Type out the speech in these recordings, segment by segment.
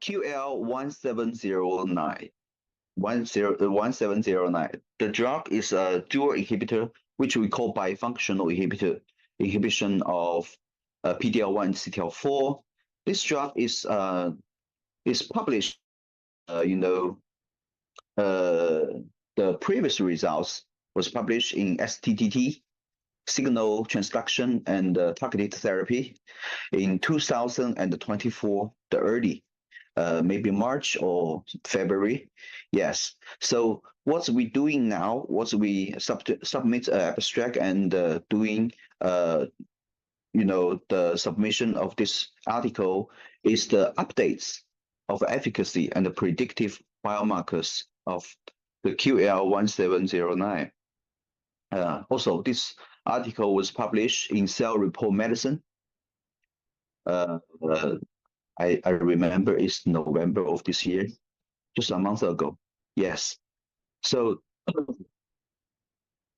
QL1709. 1709. The drug is a dual inhibitor, which we call bifunctional inhibition of PD-1 and CTLA-4. This drug is published, the previous results was published in STTT, Signal Transduction and Targeted Therapy, in 2024, the early, maybe March or February. Yes. So what we doing now, what we submit abstract and doing, the submission of this article is the updates of efficacy and the predictive biomarkers of the QL1709. Also, this article was published in Cell Report Medicine. I remember it's November of this year, just a month ago. Yes. So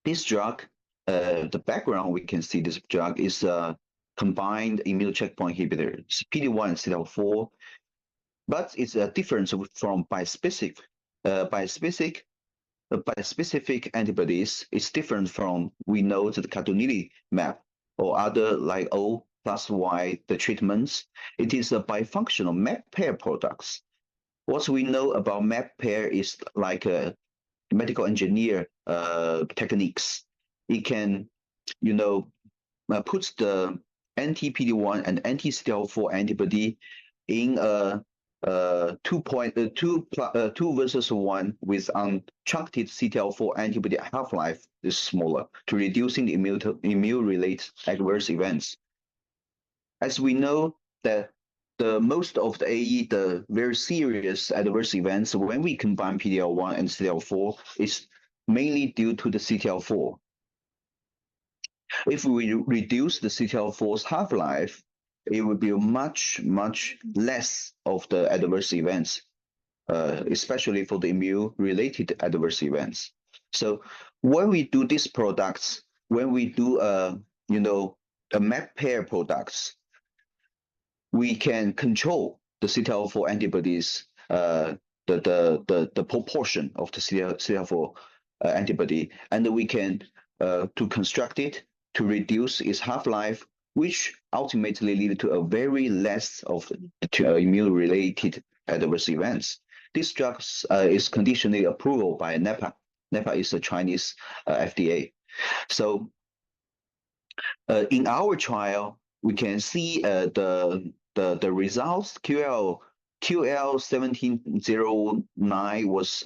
this drug, the background we can see this drug is a combined immune checkpoint inhibitor, PD-1 and CTLA-4, but it's a difference from bispecific antibodies. It's different from, we know, the cadonilimab or other like O+Y, the treatments. It is a bifunctional map pair products. What we know about map pair is like a medical engineer techniques. It can, put the anti-PD-1 and anti-CTLA-4 antibody in a 2 versus 1 with untruncated CTLA-4 antibody half-life is smaller to reducing the immune-related adverse events. As we know that the most of the AE, the very serious adverse events when we combine PD-L1 and CTLA-4 is mainly due to the CTLA-4. If we reduce the CTLA-4's half-life, it would be much less of the adverse events, especially for the immune-related adverse events. So when we do these products, when we do a map pair products, we can control the CTLA-4 antibodies, the proportion of the CTLA-4 antibody, and we can to construct it to reduce its half-life, which ultimately lead to a very less of immune-related adverse events. This drug is conditionally approved by NEPA. NEPA is a Chinese FDA. So in our trial, we can see the results. QL1709 was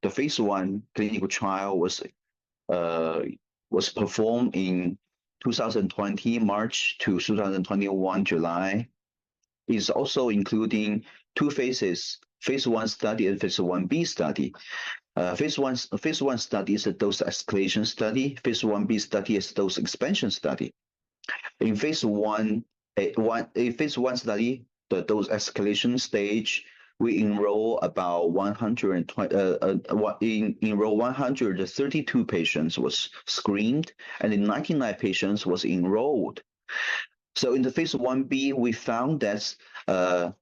the phase 1 clinical trial was performed in 2020 March to 2021 July. Is also including 2 phases: phase 1 study and phase 1b study. Phase 1 study is a dose escalation study. Phase 1b study is dose expansion study. In phase 1 study, the dose escalation stage, we enroll about 132 patients was screened, and 99 patients was enrolled. So in the phase 1b, we found that 5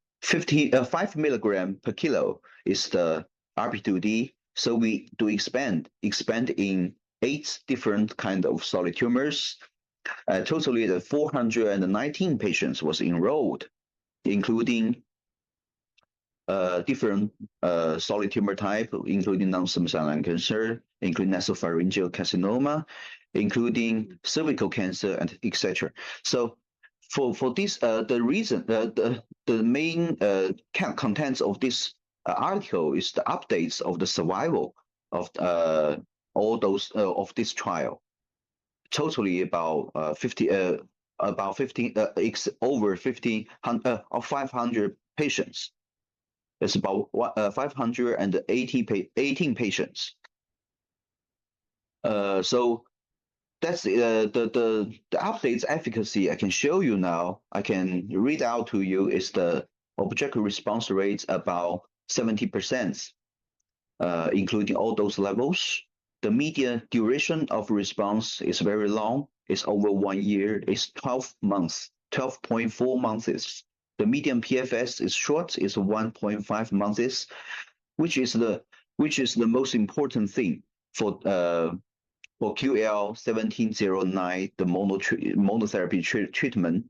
milligram per kilo is the RP2D. So we do expand in 8 different kind of solid tumors. Totally, the 419 patients was enrolled, including different solid tumor type, including non-small cell lung cancer, including nasopharyngeal carcinoma, including cervical cancer, and etc. So for this, the reason, the main contents of this article is the updates of the survival of all those of this trial. Totally about 500 patients. It's about 518 patients. So that's the updates efficacy I can show you now. I can read out to you is the objective response rate about 70%, including all those levels. The median duration of response is very long. It's over 1 year. It's 12 months, 12.4 months. The median PFS is short, is 1.5 months, which is the most important thing for QL1709, the monotherapy treatment.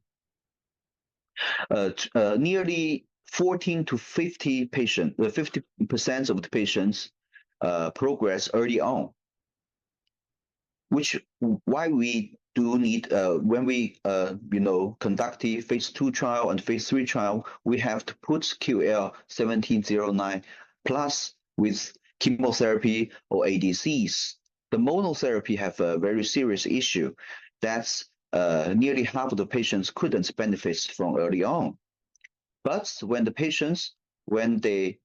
Nearly 14 to 50 patients, 50% of the patients progress early on, which why we do need when we conduct the phase 2 trial and phase 3 trial, we have to put QL1709 plus with chemotherapy or ADCs. The monotherapy have a very serious issue. That's nearly half of the patients couldn't benefit from early on. But when the patients, when they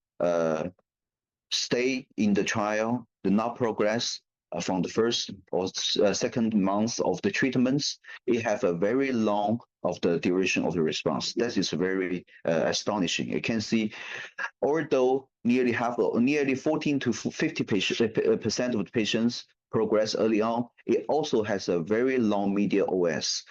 stay in the trial, do not progress from the first or second month of the treatments, it have a very long of the duration of the response. That is very astonishing. You can see, although nearly 14 to 50% of the patients progress early on, it also has a very long median OS,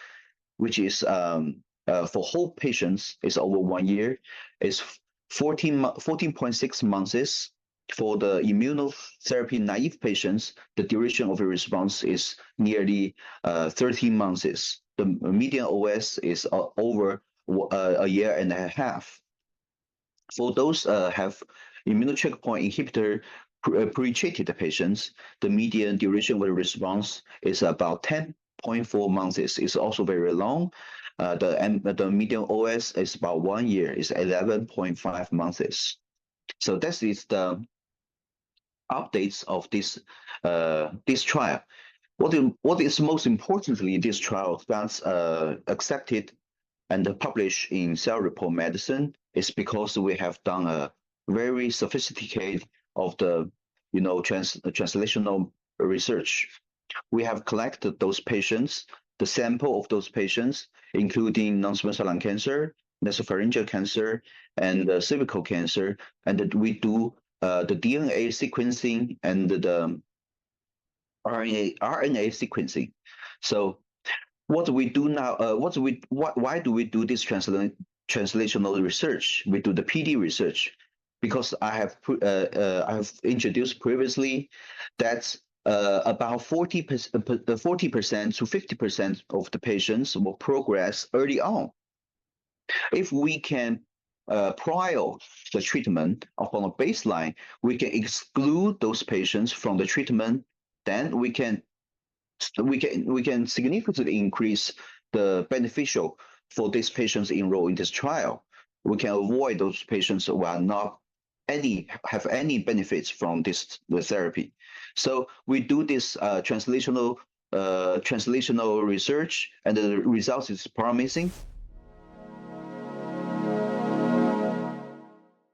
which is for whole patients is over 1 year, is 14.6 months. For the immunotherapy naive patients, the duration of the response is nearly 13 months. The median OS is over a year and a half. For those have immune checkpoint inhibitor pre-treated patients, the median duration of the response is about 10.4 months. It's also very long. The median OS is about 1 year, is 11.5 months. So that is the updates of this trial. What is most importantly this trial that's accepted and published in Cell Report Medicine is because we have done a very sophisticated of the translational research. We have collected those patients, the sample of those patients, including non-small cell lung cancer, nasopharyngeal cancer, and cervical cancer, and we do the DNA sequencing and the RNA sequencing. So what we do now, why do we do this translational research? We do the PD research because I have introduced previously that about 40% to 50% of the patients will progress early on. If we can prior the treatment upon a baseline, we can exclude those patients from the treatment. Then we can significantly increase the beneficial for these patients enrolled in this trial. We can avoid those patients who are not have any benefits from this therapy. So we do this translational research, and the results is promising.